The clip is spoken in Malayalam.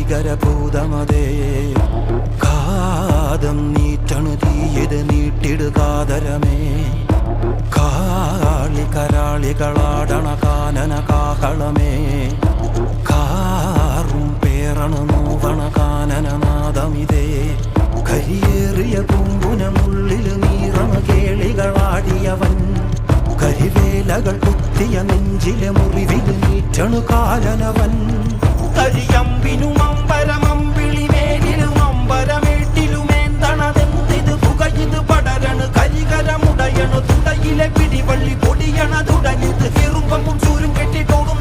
ഭീകരഭൂതമതേ കാതം നീറ്റണു തീയത് നീട്ടിടുകാതരമേ കാളി കരാളികളാടണ കാനന കാഹളമേ കാറും പേറണു നോവണ കാനനനാദമിതേ കരിയേറിയ പൂമ്പുനമുള്ളില് നീറണ കേളികളാടിയവൻ കരിവേലകൾ കുത്തിയ നെഞ്ചിലെ മുറിവില് നീറ്റണു കാലനവൻ കരിയമ്പിനും അമ്പരമമ്പിളി മേലിലും അമ്പരമേട്ടിലുമേന്തണതെന്തിത് പുകയിത് പടരണു കരികരമുടയണു തുടയിലെ പിടിവള്ളി പൊടിയണ തുടങ്ങിത് എറുമ്പും ചൂരും കെട്ടിട്ടോടും